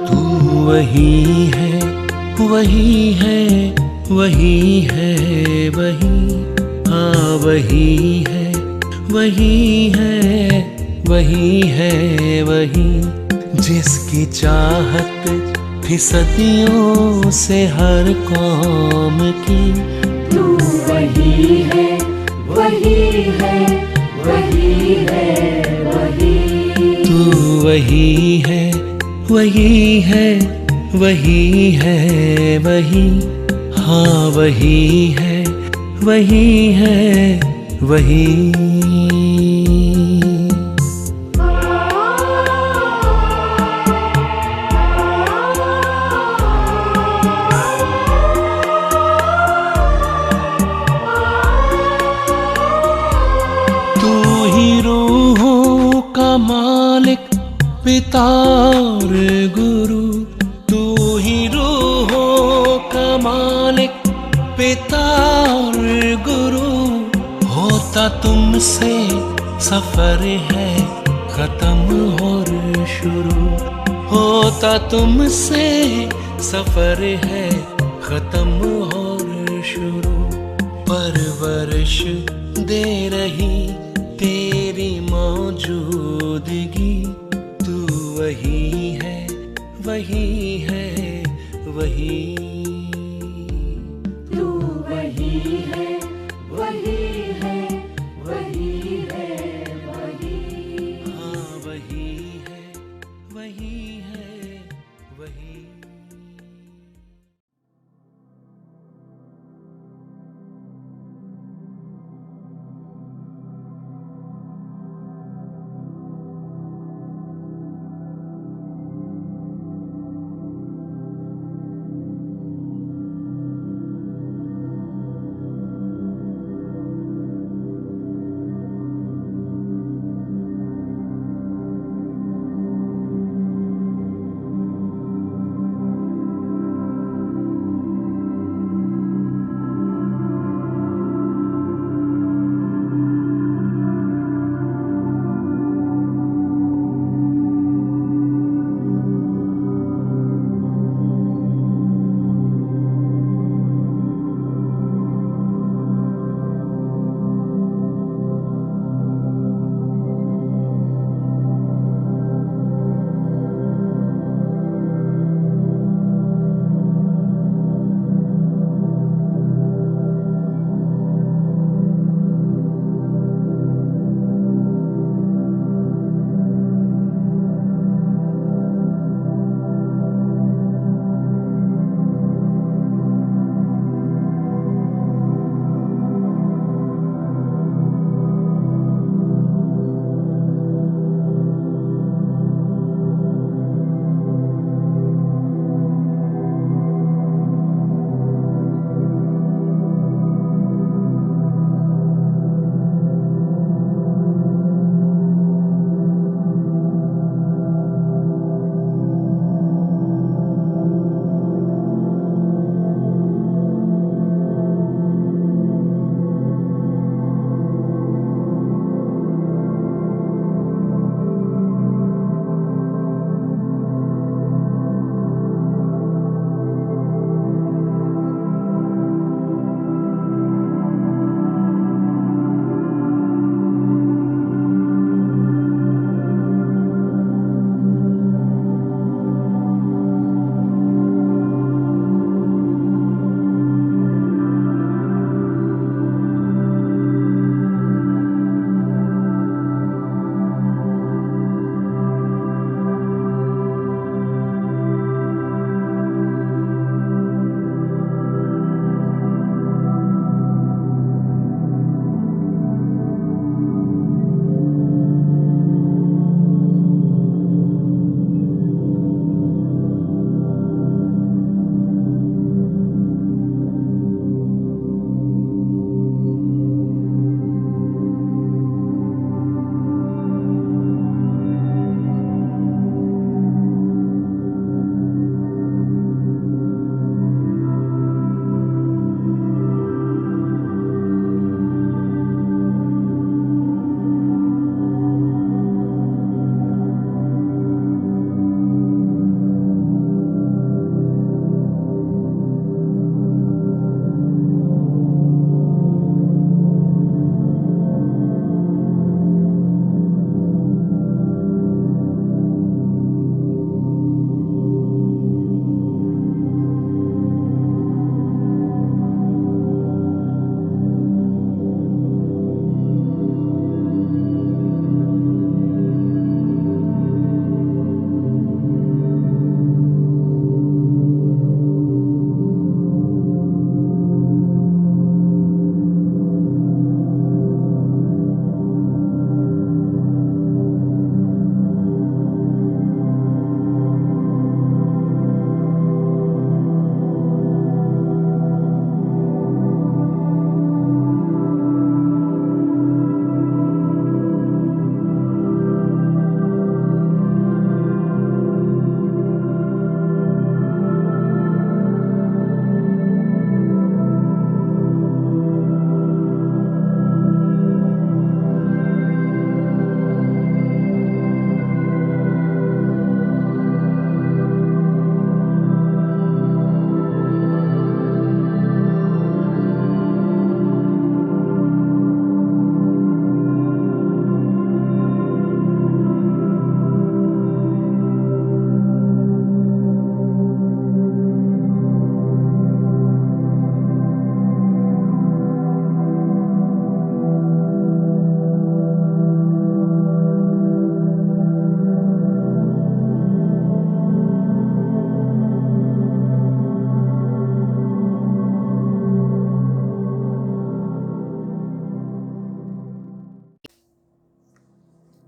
तू वही है, वही है, वही है, वही, हाँ वही है, वही है, वही है, वही जिसकी चाहत थी सदियों से हर कौम की। तू वही है, वही है, वही है, वही। तू वही है, वही है, वही है, वही, हाँ वही है, वही है, वही। तू ही रूहों का मालिक, पिता और गुरु। तू ही रूहों का मालिक, पिता और गुरु। होता तुमसे सफर है खत्म और शुरू। होता तुमसे सफर है खत्म और शुरू। परवरिश दे रही तेरी मौजूदगी। तू वही है, वही है, वही। तू वही है, वही है, वही है, वही। हाँ वही है, वही है, वही।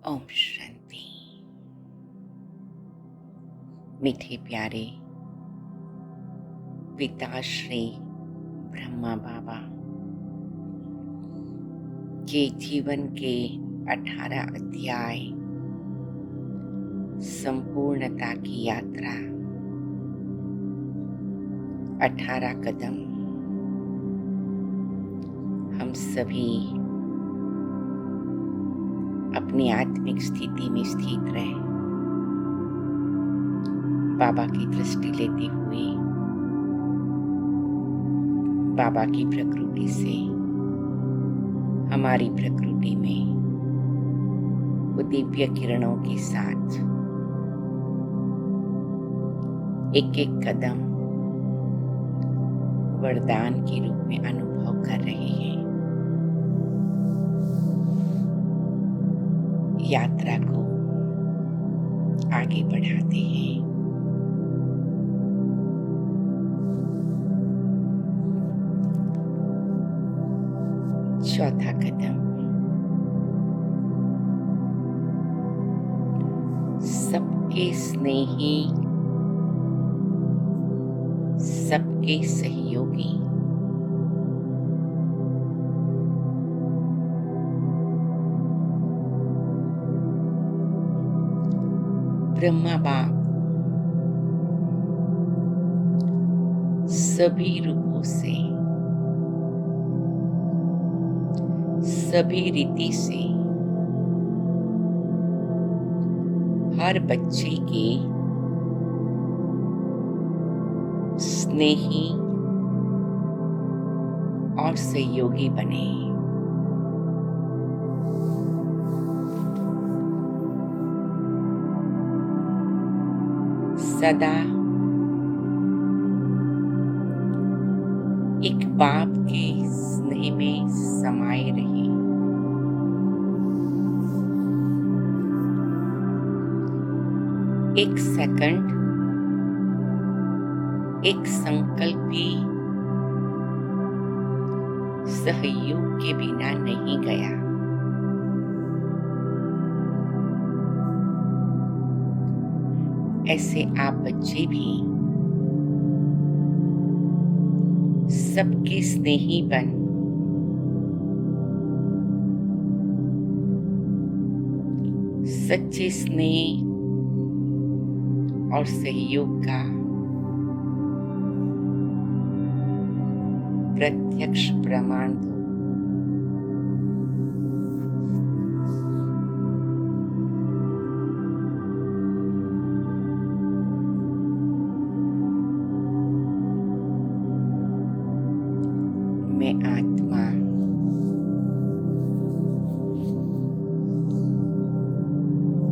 ओम शांति। मीठे प्यारे पिताश्री ब्रह्मा बाबा के जीवन के 18 अध्याय संपूर्णता की यात्रा, 18 कदम हम सभी अपनी आत्मिक स्थिति में स्थित रहे, बाबा की दृष्टि लेते हुए बाबा की प्रकृति से हमारी प्रकृति में वो दिव्य किरणों के साथ एक एक कदम वरदान के रूप में अनुभव कर रहे हैं। यात्रा को आगे बढ़ाते हैं। चौथा कदम, सबके स्नेही, सबके सहयोगी। ब्रह्मा बाप सभी रूपों से, सभी रीति से हर बच्चे के स्नेही और सहयोगी बने। सदा एक बाप के स्नेह में समाये रहे। एक सेकंड, एक संकल्प भी सहयोग के बिना नहीं गया। ऐसे आप बच्चे भी सबके स्नेही बन सच्चे स्नेह और सहयोग का प्रत्यक्ष प्रमाण दो। मैं आत्मा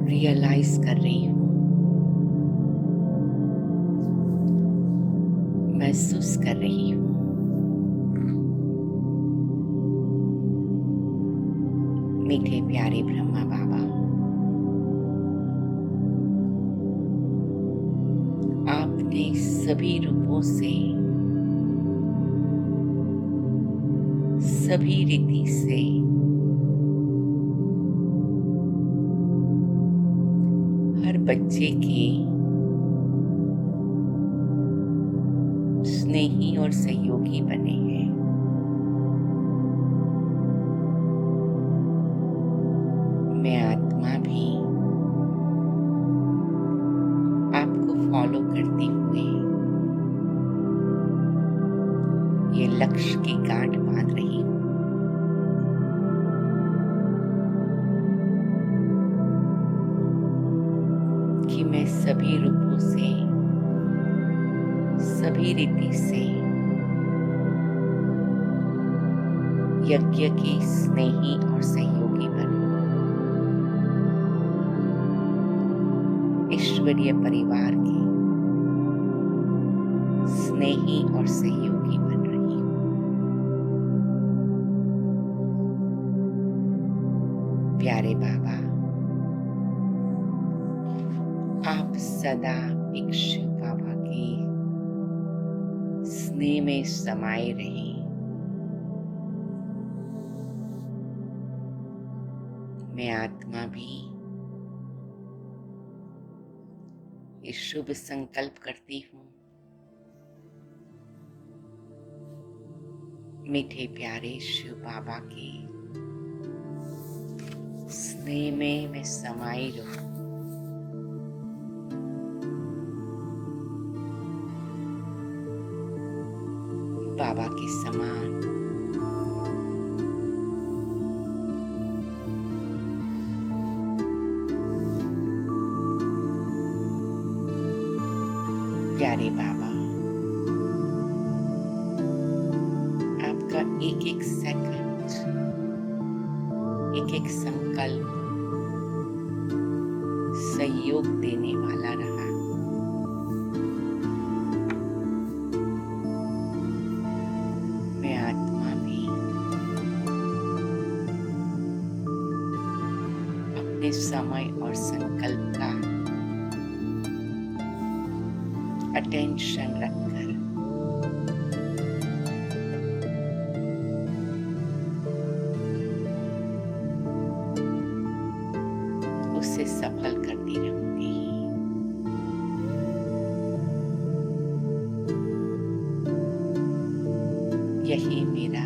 रियलाइज कर रही हूँ, महसूस कर रही हूँ। मीठे प्यारे ब्रह्मा बाबा, आपने सभी रूपों से, सभी रीति से हर बच्चे के स्नेही और सहयोगी बने हैं। मैं आत्मा भी आपको फॉलो करते हुए ये लक्ष्य की गांठ बांध रही हूँ कि मैं सभी रूपों से, सभी रीति से यज्ञ की स्नेही और सहयोगी बनूं। ईश्वरीय परिवार के स्नेही और सहयोगी बन रही हूँ। प्यारे बाबा, आप सदा एक शिव बाबा के स्नेह में समाये रहें। मैं आत्मा भी ये शुभ संकल्प करती हूँ, मीठे प्यारे शिव बाबा के स्नेह में मैं समाई रहूं। बाबा के समान प्यारे बाबा, आपका एक एक सेकंड, एक एक संकल्प सहयोग देने वाला रहा। मैं आत्मा भी अपने समय और संकल्प का अटेंशन रखकर उसे सफल करती रहूंगी। यही मेरा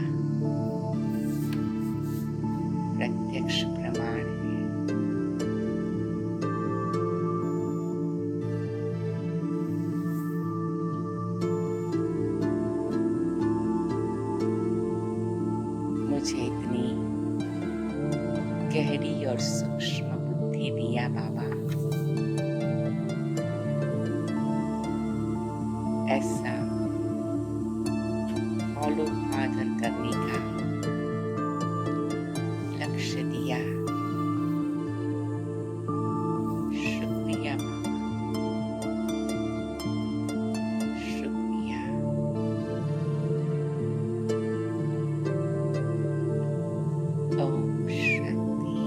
प्रत्यक्ष प्रमाण है। मुझे इतनी गहरी और सूक्ष्म बुद्धि दिया बाबा, ऐसा फॉलो फादर करने का लक्ष्य दिया। शुक्रिया बाबा, शुक्रिया। ओम शांति।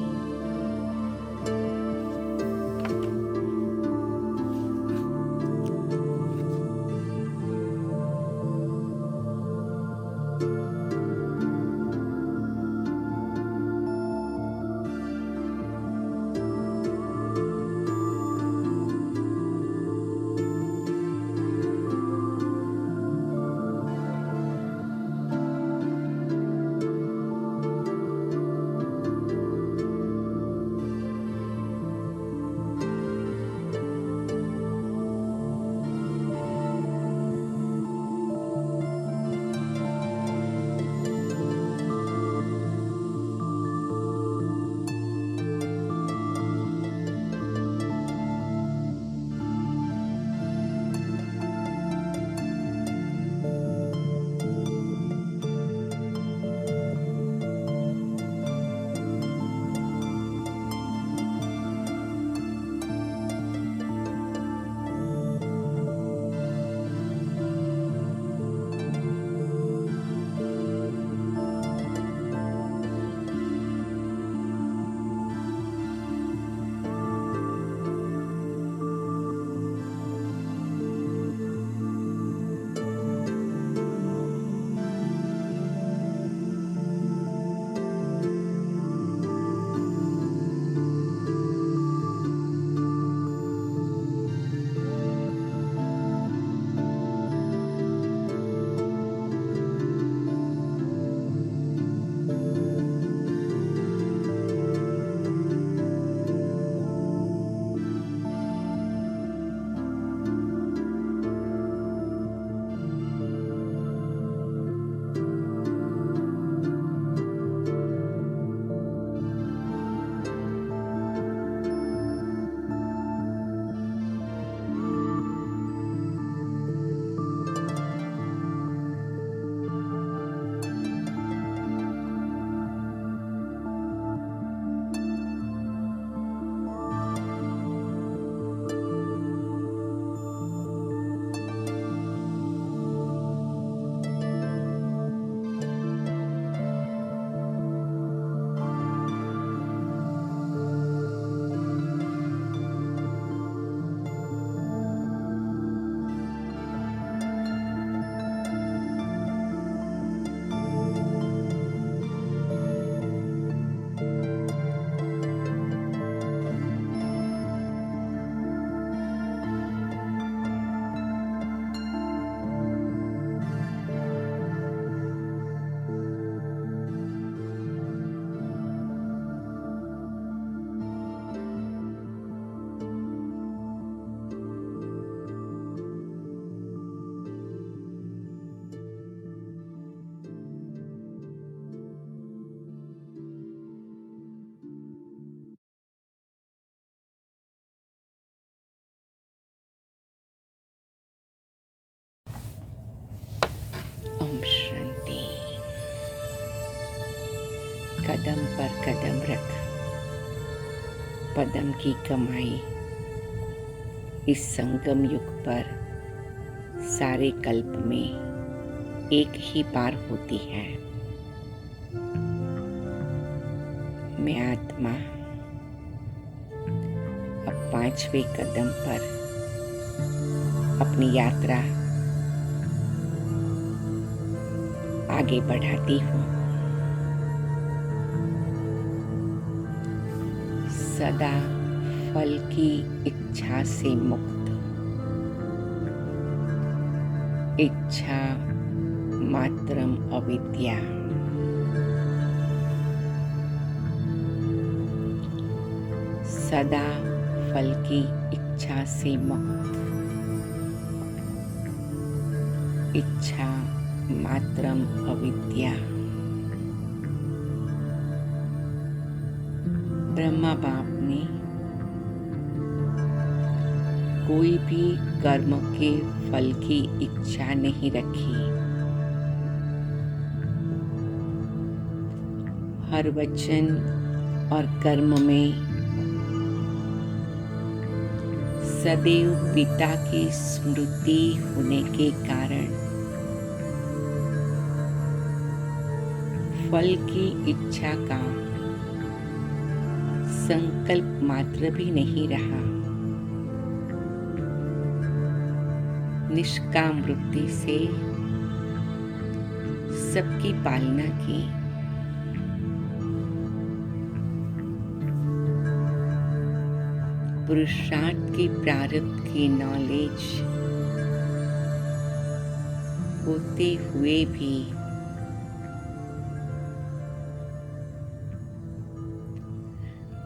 कदम पर कदम रख, पदम की कमाई इस संगम युग पर सारे कल्प में एक ही बार होती है। मैं आत्मा अब 5वें कदम पर अपनी यात्रा आगे बढ़ाती हूँ। सदा फल की इच्छा से मुक्त, इच्छा मात्रम अविद्या। सदा फल की इच्छा से मुक्त, इच्छा मात्रम अविद्या। ब्रह्मा बाप ने कोई भी कर्म के फल की इच्छा नहीं रखी। हर वचन और कर्म में सदैव पिता की स्मृति होने के कारण फल की इच्छा का संकल्प मात्र भी नहीं रहा। निष्काम वृत्ति से सबकी पालना की। पुरुषार्थ की प्रारब्ध की नॉलेज होते हुए भी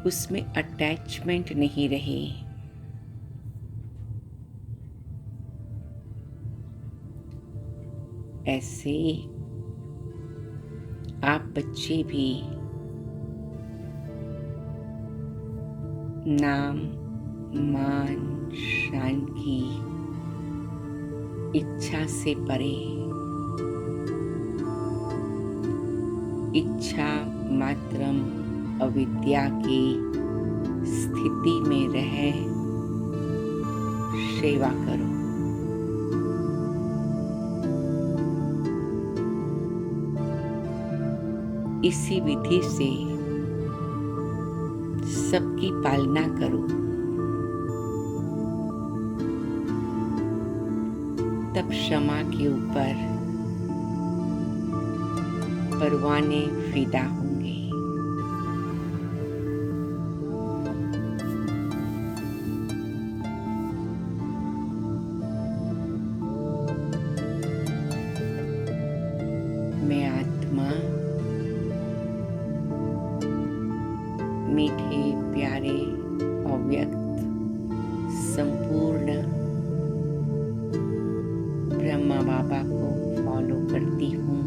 उसमें अटैचमेंट नहीं रही। ऐसे आप बच्चे भी नाम मान शान की इच्छा से परे इच्छा मात्रम अविद्या की स्थिति में रह सेवा करो। इसी विधि से सबकी पालना करो, तब क्षमा के ऊपर परवाने फिदा होंगे। मैं आत्मा मीठे प्यारे अव्यक्त संपूर्ण ब्रह्मा बाबा को फॉलो करती हूँ।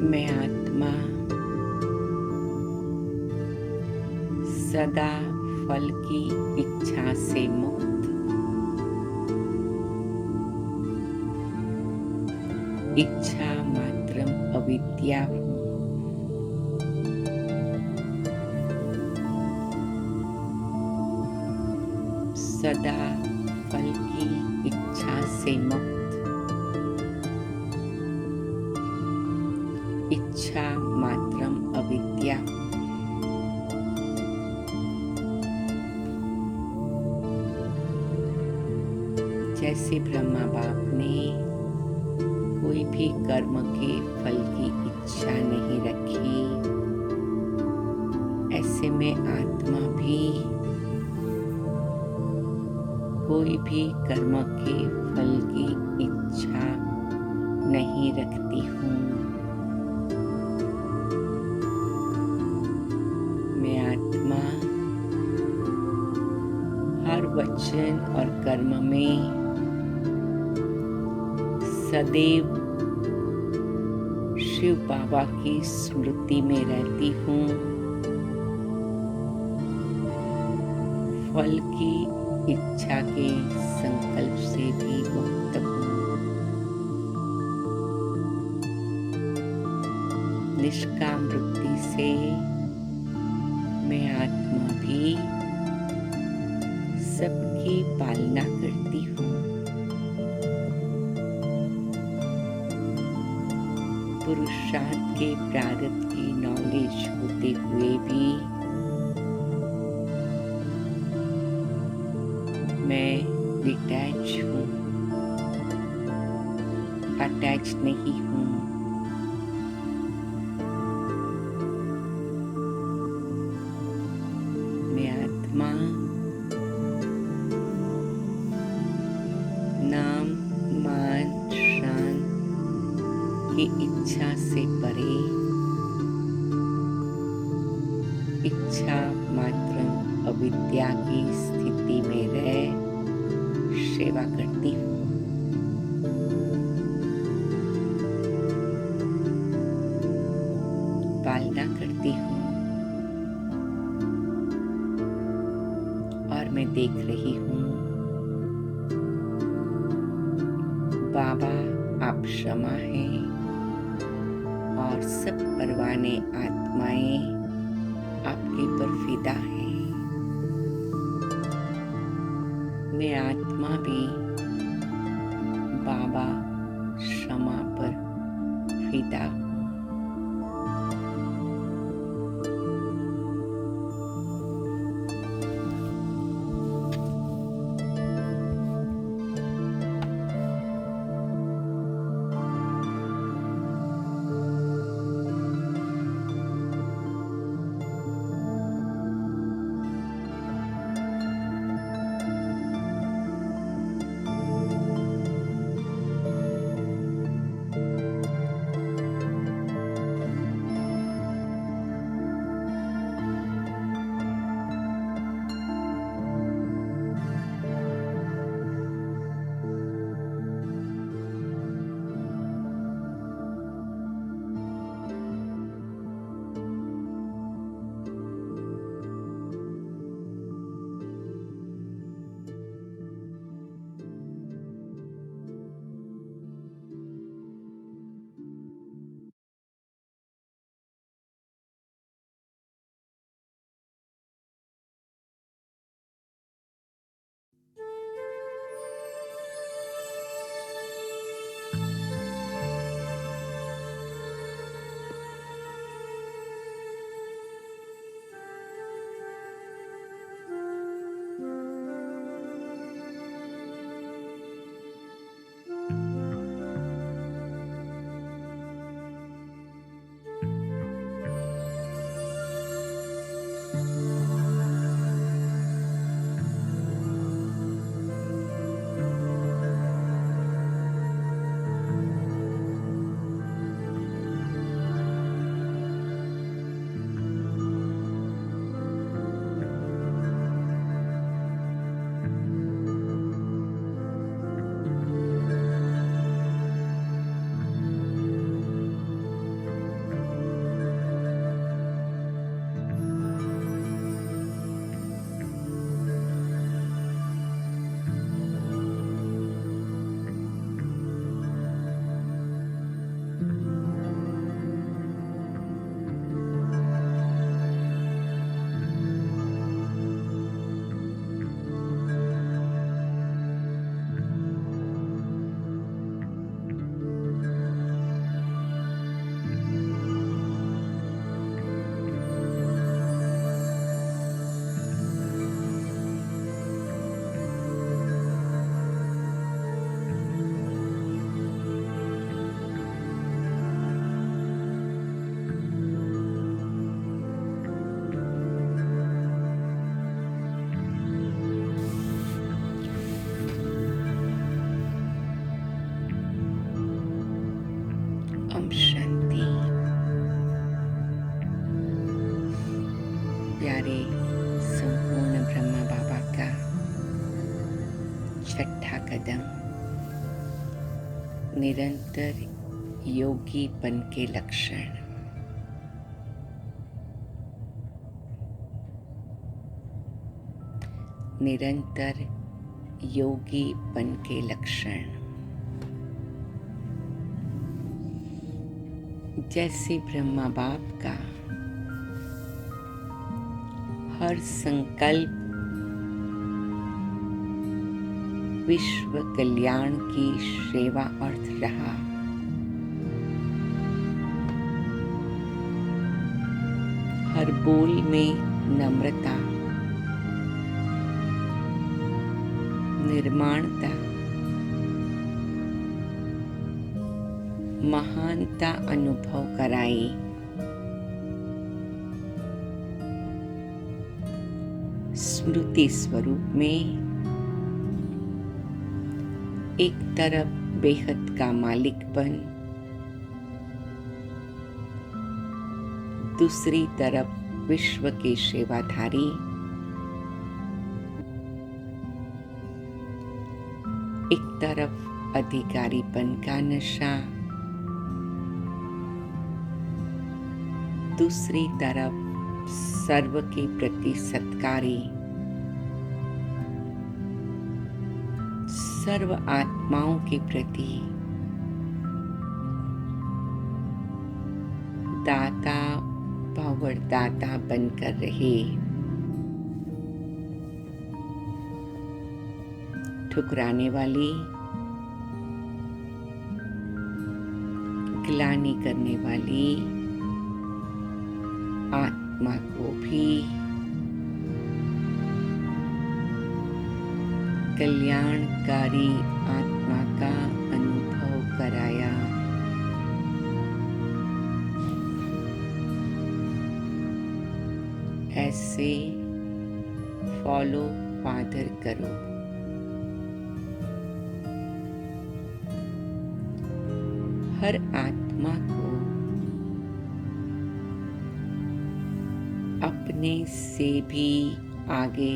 मैं आत्मा सदा फल की इच्छा से मुक्त, इच्छा मात्रम अविद्या हूँ। सदा फल की इच्छा से मुक्त, इच्छा मात्रम अविद्या हूँ। जैसे ब्रह्मा बाप ने कोई भी कर्म के फल की इच्छा नहीं रखी, ऐसे में आत्मा भी कोई भी कर्म के फल की इच्छा नहीं रखती हूँ। मैं आत्मा हर वचन और कर्म में सदैव शिव बाबा की स्मृति में रहती हूँ। फल की इच्छा के संकल्प से भी मुक्त हूँ। निष्काम वृत्ति से मैं आत्मा भी सबकी पालना करती हूँ। पुरुषार्थ के प्रारब्ध की नॉलेज होते हुए भी मैं डिटैच हूँ, अटैच नहीं हूँ। मैं आत्मा नाम मान शान की इच्छा से परे इच्छा मात्र अविद्या की स्थिति में रह सेवा करती हूँ। पालना करती हूँ और मैं देख रही हूँ बाबा आप क्षमा हैं और सब परवाने आत्माएं आपके पर फिदा हैं। मैं आत्मा भी बाबा क्षमा पर फिदा हूँ। प्यारे संपूर्ण ब्रह्मा बाबा का छठा कदम निरंतर योगीपन के लक्षण। निरंतर योगीपन के लक्षण। जैसे ब्रह्मा बाप का हर संकल्प विश्व कल्याण की सेवा अर्थ रहा, हर बोल में नम्रता, निर्माणता, महानता अनुभव कराई। स्मृति स्वरूप में एक तरफ बेहद का मालिकपन, दूसरी तरफ विश्व के सेवाधारी, एक तरफ अधिकारीपन का नशा, दूसरी तरफ सर्व के प्रति सत्कारी, सर्व आत्माओं के प्रति दाता भावदाता बनकर रहे। ठुकराने वाली, ग्लानि करने वाली आत्मा को भी कल्याणकारी आत्मा का अनुभव कराया। ऐसे फॉलो फादर करो। हर आत्मा को अपने से भी आगे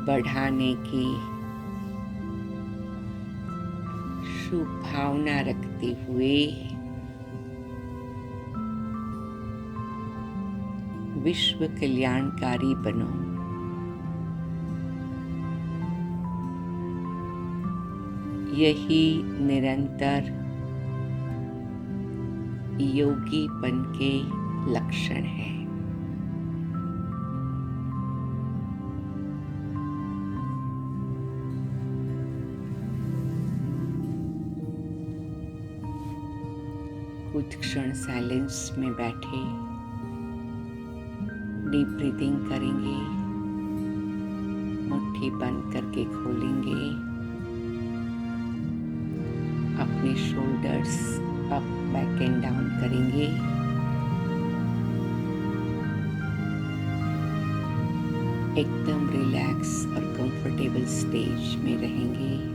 बढ़ाने की शुभ भावना रखते हुए विश्व कल्याणकारी बनो। यही निरंतर योगीपन के लक्षण है। कुछ क्षण साइलेंस में बैठे डीप ब्रीदिंग करेंगे, मुट्ठी बंद करके खोलेंगे, अपने shoulders up back and down करेंगे, एकदम रिलैक्स और कंफर्टेबल स्टेज में रहेंगे।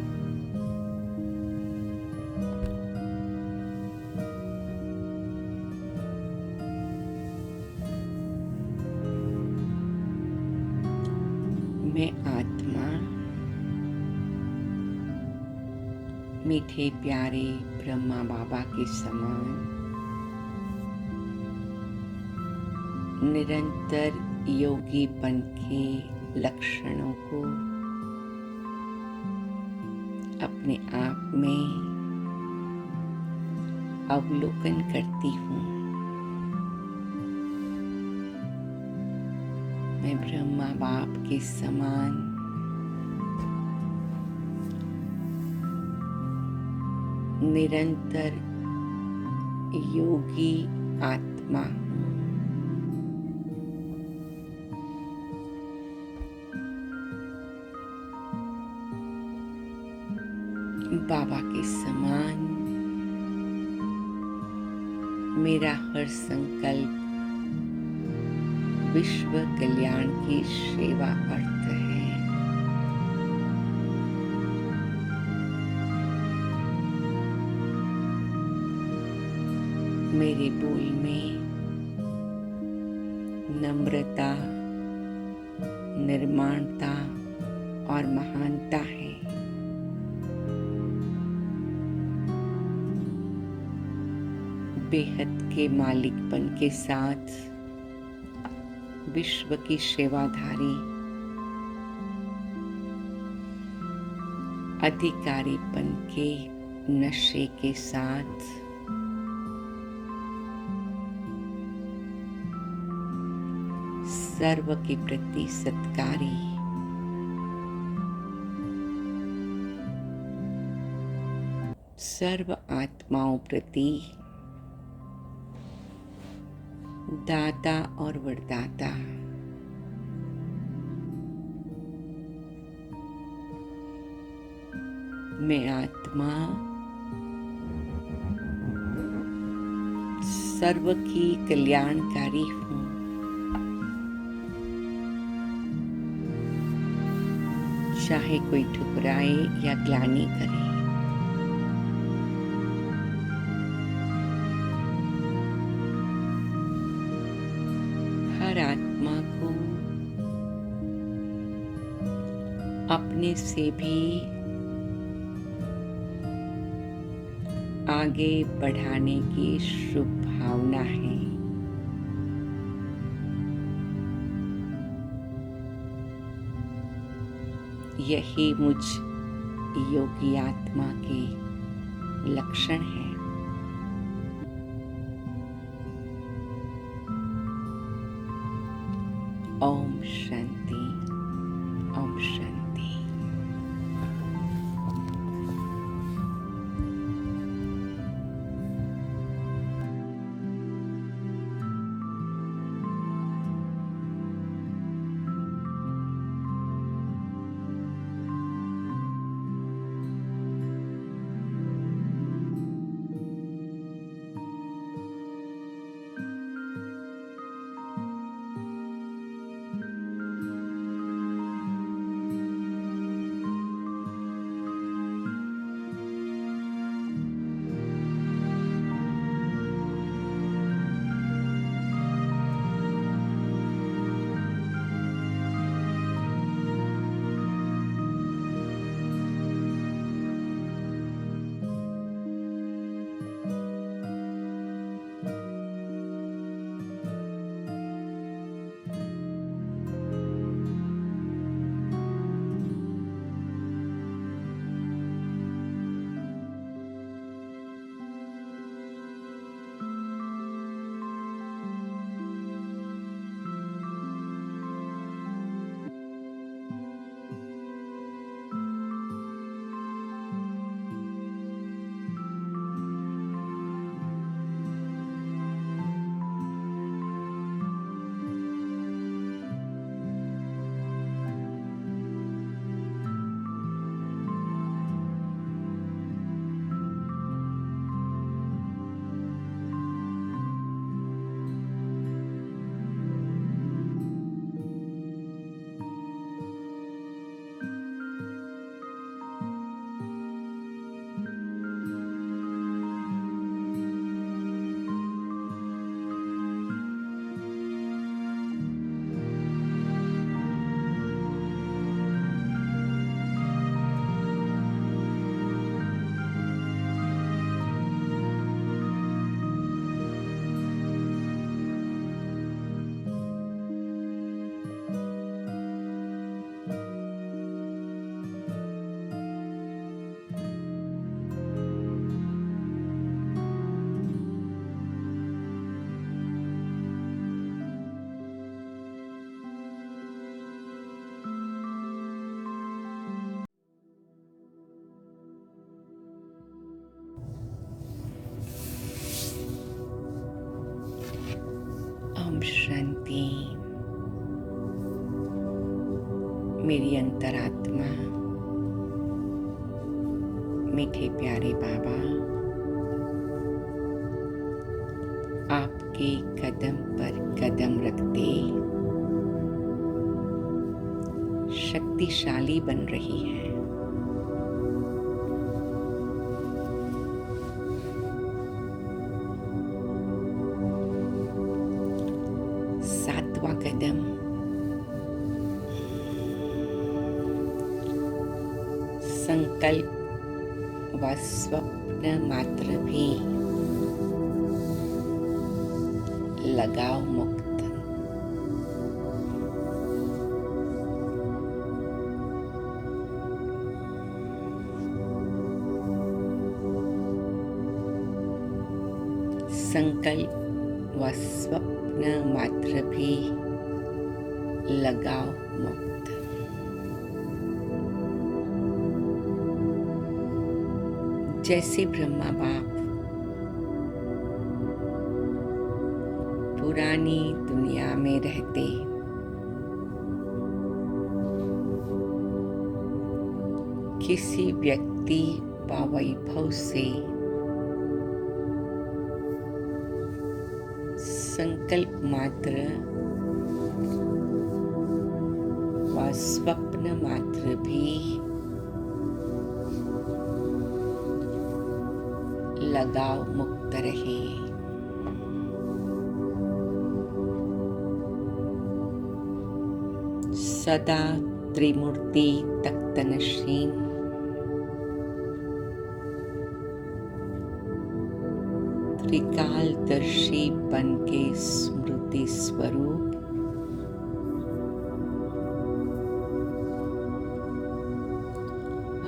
मैं आत्मा मीठे प्यारे ब्रह्मा बाबा के समान निरंतर योगीपन के लक्षणों को अपने आप में अवलोकन करती हूँ। मैं ब्रह्मा बाप के समान निरंतर योगी आत्मा हूँ। बाबा के समान मेरा हर संकल्प विश्व कल्याण की सेवा अर्थ है। मेरे बोल में नम्रता, निर्माणता और महानता है। बेहद के मालिकपन के साथ विश्व की सेवाधारी, अधिकारीपन के नशे के साथ सर्व के प्रति सत्कारी, सर्व आत्माओं प्रति दाता और वरदाता, मैं आत्मा सर्व की कल्याणकारी हूँ। चाहे कोई ठुकराए या ग्लानि करे, हर आत्मा को अपने से भी आगे बढ़ाने की शुभ भावना है। यही मुझ योगी आत्मा के लक्षण हैं। ओम शांति, ओम शांति। ओम शांति। मेरी अंतरात्मा, मीठे प्यारे बाबा, आपके कदम पर कदम रखते शक्तिशाली बन रही है। सातवां कदम, संकल्प व स्वप्न मात्र भी लगाव मुक्त। संकल्प व स्वप्न मात्र भी लगाव मुक्त। जैसे ब्रह्मा बाप पुरानी दुनिया में रहते, किसी व्यक्ति व वैभव से संकल्प मात्र व स्वप्न मात्र भी लगाव मुक्त रहे। सदा त्रिमूर्ति तख्तनशीन त्रिकालदर्शी बन के स्मृति स्वरूप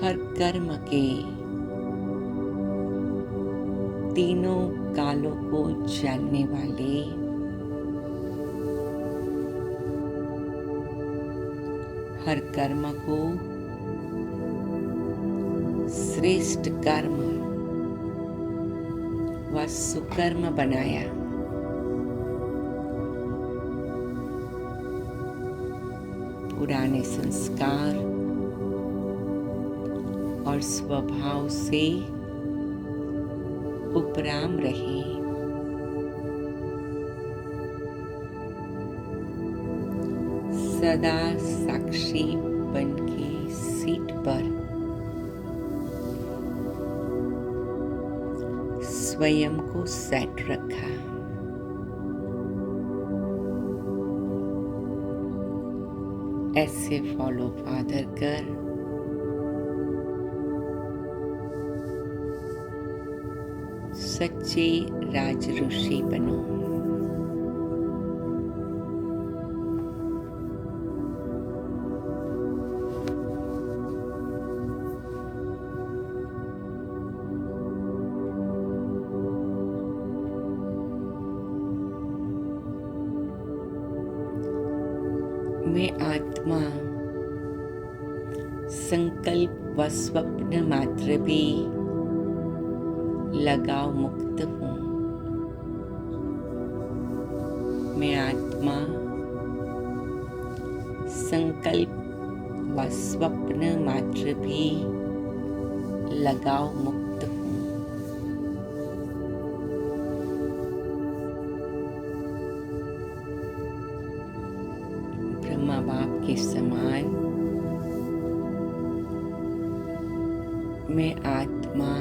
हर कर्म के तीनों कालों को जानने वाले, हर कर्म को श्रेष्ठ कर्म व सुकर्म बनाया। पुराने संस्कार और स्वभाव से उपराम रहे। सदा साक्षी बन के सीट पर स्वयं को सेट रखा। ऐसे फॉलो फादर कर सच्चे राज ऋषि बनो। मैं आत्मा संकल्प व स्वप्न मात्र भी लगाव मुक्त हूँ। मैं आत्मा संकल्प व स्वप्न मात्र भी लगाव मुक्त हूँ। ब्रह्मा बाप के समान मैं आत्मा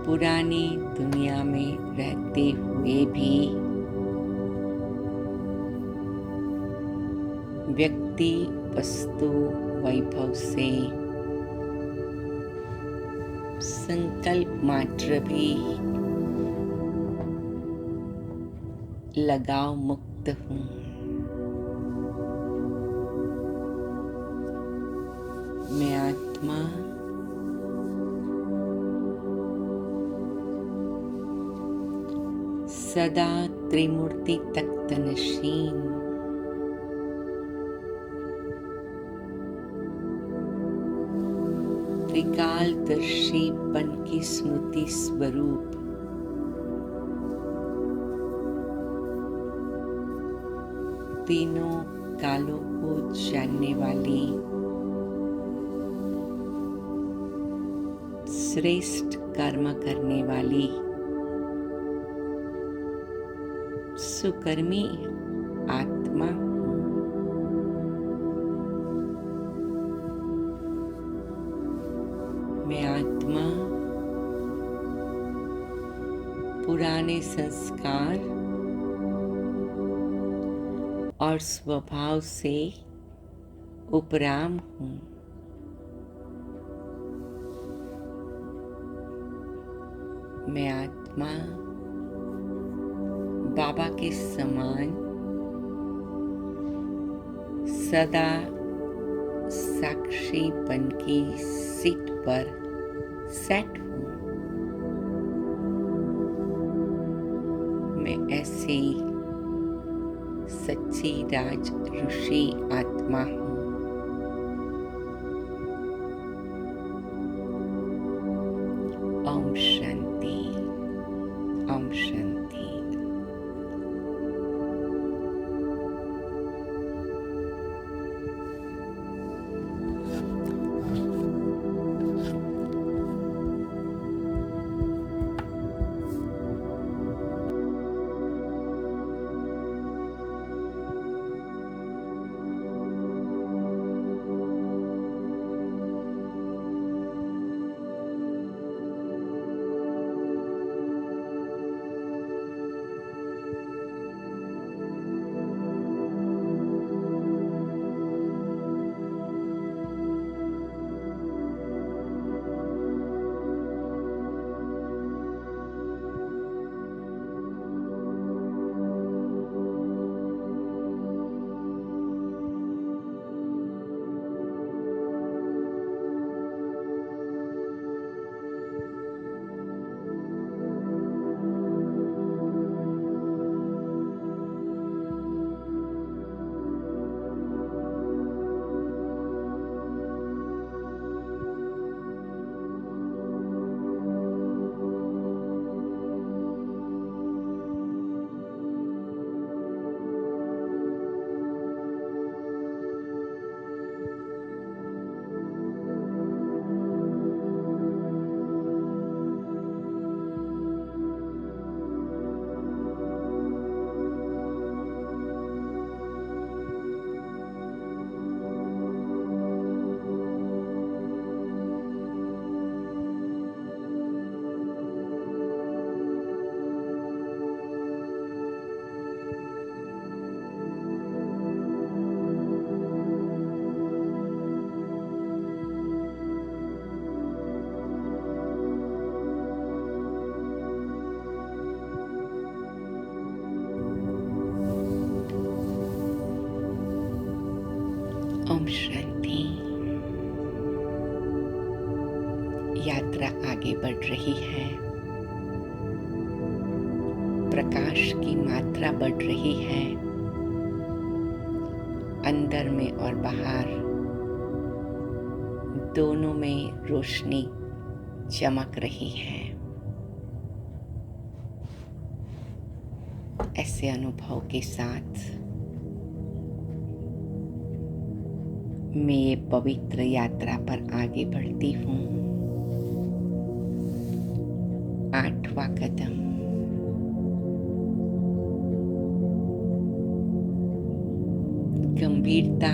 पुरानी दुनिया में रहते हुए भी व्यक्ति वस्तु वैभव से संकल्प मात्र भी लगाव मुक्त हूँ। मैं आत्मा सदा त्रिमूर्ति तख्तनशीन त्रिकालदर्शी बन की स्मृति स्वरूप तीनों कालों को जानने वाली श्रेष्ठ कर्म करने वाली सुकर्मी आत्मा हूँ। मैं आत्मा पुराने संस्कार और स्वभाव से उपराम हूँ। मैं आत्मा बाबा के समान सदा साक्षी बन की सीट पर सेट हूँ। मैं ऐसे सच्ची राज ऋषि आत्मा हूँ। ओम शांति, ओम शांति। ओम शांति। यात्रा आगे बढ़ रही है। प्रकाश की मात्रा बढ़ रही है। अंदर में और बाहर दोनों में रोशनी चमक रही है। ऐसे अनुभव के साथ मैं ये पवित्र यात्रा पर आगे बढ़ती हूँ। 8वां कदम, गंभीरता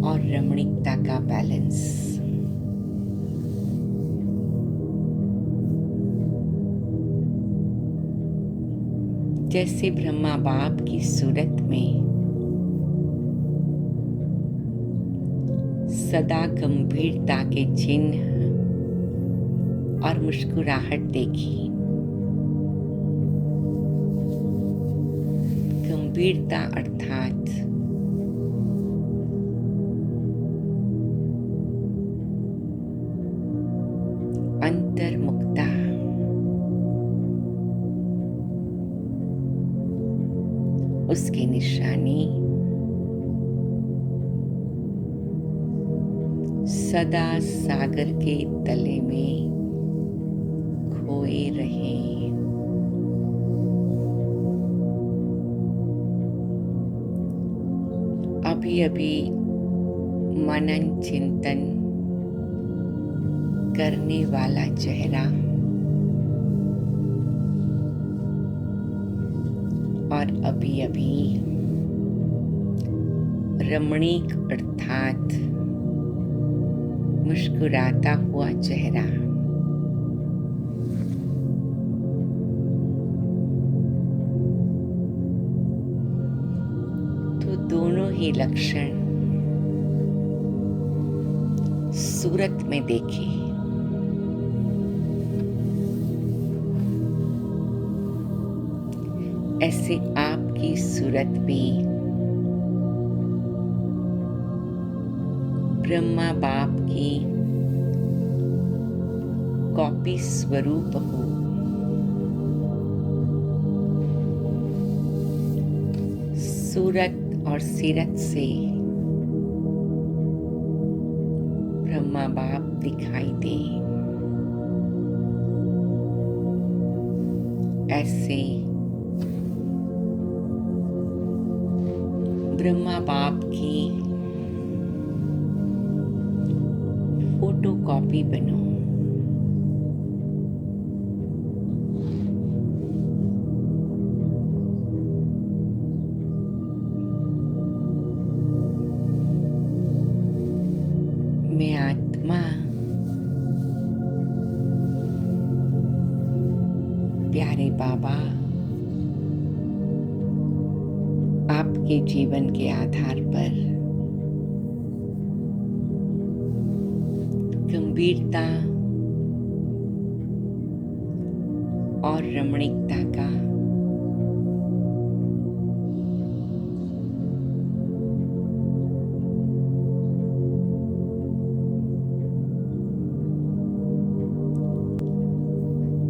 और रमणीकता का बैलेंस। जैसे ब्रह्मा बाप की सूरत में सदा गंभीरता के चिन्ह और मुस्कुराहट देखी। गंभीरता अर्थात अंतर्मुखता। उसकी निशानी सदा सागर के तले में खोए रहे। अभी अभी मनन चिंतन करने वाला चेहरा और अभी अभी रमणीक अर्थात मुस्कुराता हुआ चेहरा। तो दोनों ही लक्षण सूरत में देखे। ऐसे आपकी सूरत भी ब्रह्मा बाप की कॉपी स्वरूप हो। सूरत और सीरत से ब्रह्मा बाप दिखाई दें, ऐसे ब्रह्मा बाप की फोटो कॉपी बनो। मैं आत्मा प्यारे बाबा आपके जीवन के आधार पर गंभीरता और रमणीकता का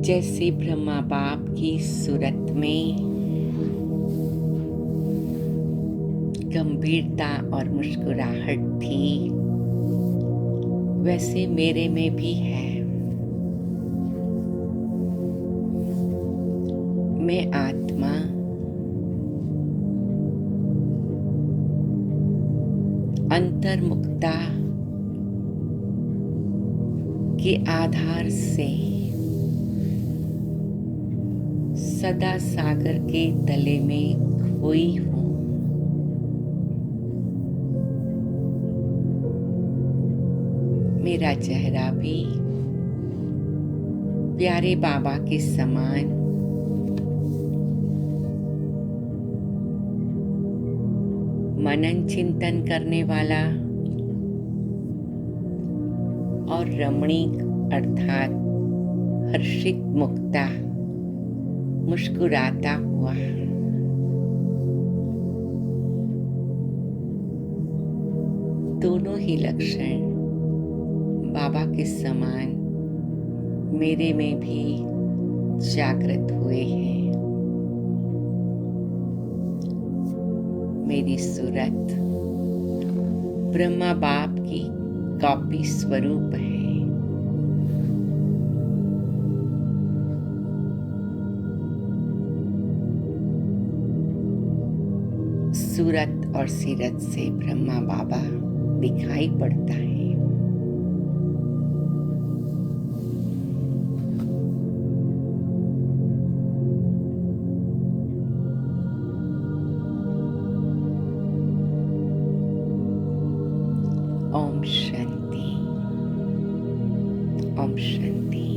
जैसे ब्रह्मा बाप की सूरत में गंभीरता और मुस्कुराहट थी, वैसे मेरे में भी है। मैं आत्मा अंतर्मुखता के आधार से सदा सागर के तले में खोई हूँ। मेरा चेहरा भी प्यारे बाबा के समान मनन चिंतन करने वाला और रमणीक अर्थात हर्षित मुक्ता मुस्कुराता हुआ। दोनों ही लक्षण बाबा के समान मेरे में भी जागृत हुए हैं। मेरी सूरत ब्रह्मा बाप की कॉपी स्वरूप है। सूरत और सीरत से ब्रह्मा बाबा दिखाई पड़ता है। ओम शांति, ओम शांति।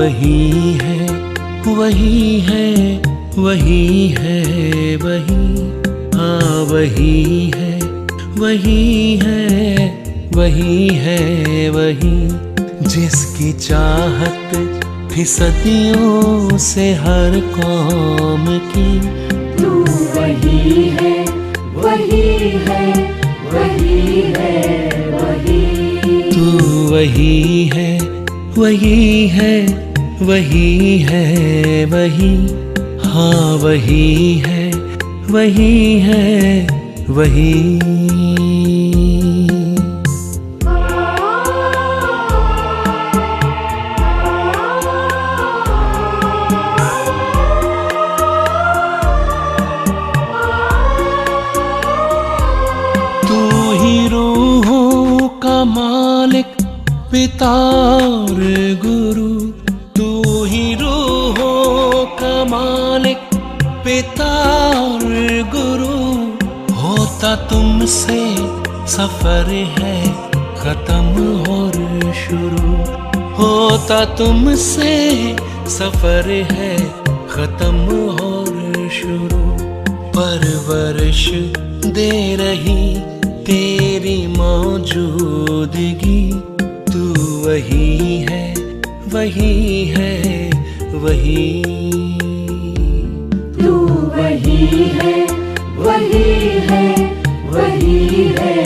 वही है, वही है, वही है, वही, हाँ वही है, वही है, वही है, वही, जिसकी चाहत थी सदियों से हर कौम की। तू वही है, वही है, वही है, वही। तू वही है, वही है, वही है, वही, हाँ वही है, वही है, वही। तू ही रूहों का मालिक, पिता और गुरु। तू ही रूहों का मालिक, पिता और गुरु। होता तुमसे सफर है खत्म और शुरू। होता तुमसे सफर है खत्म और शुरू। परवरिश दे रही तेरी मौजूदगी। तू वही है, वही है, वही। तू वही है, वही है, वही है,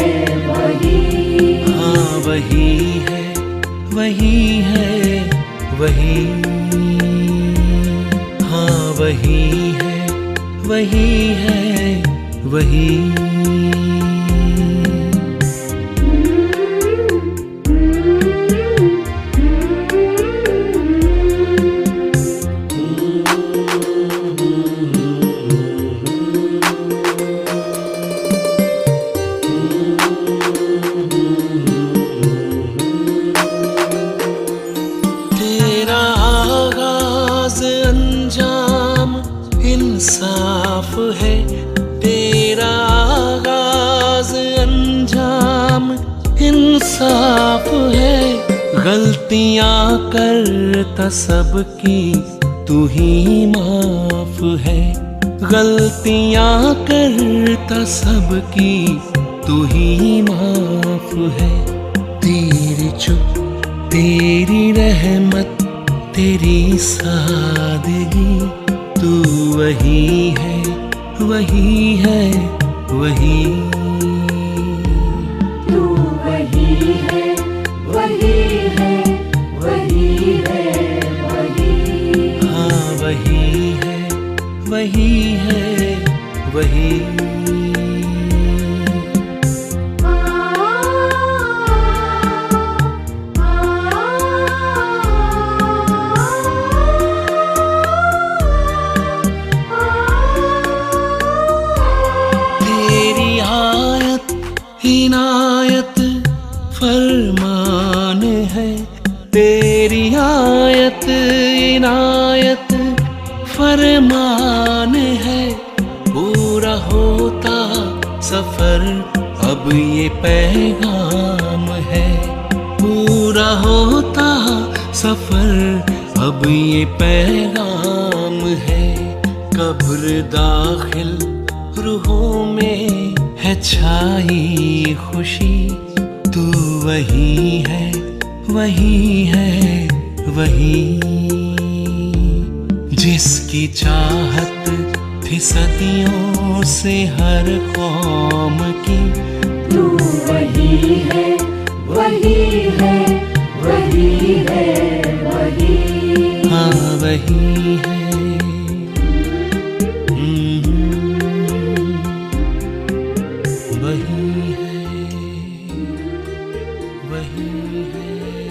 वही। हाँ वही है, वही है, वही, हाँ वही है, वही है, वही। तेरा आगाज अंजाम इंसाफ है। तेरा आगाज अंजाम इंसाफ है। गलतियां करता सबकी तू ही माफ है। गलतियां करता सबकी तू ही माफ है। तेरी चुप, तेरी रहमत, तेरी सादगी। तू वही है, वही है, वही। तू वही है, वही है, वही है, वही। हाँ वही है, वही है, वही। तेरी आयत इनायत फरमान है। तेरी आयत इनायत फरमान है। पूरा होता सफर अब ये पैगाम है। पूरा होता सफर अब ये पैगाम है। कब्र दाखिल रूहों में है छाई खुशी। तू वही है, वही है, वही, जिसकी चाहत थी सदियों से हर कौम की। तू वही है, वही है, वही है, वही। हाँ वही है। वही है, वही है।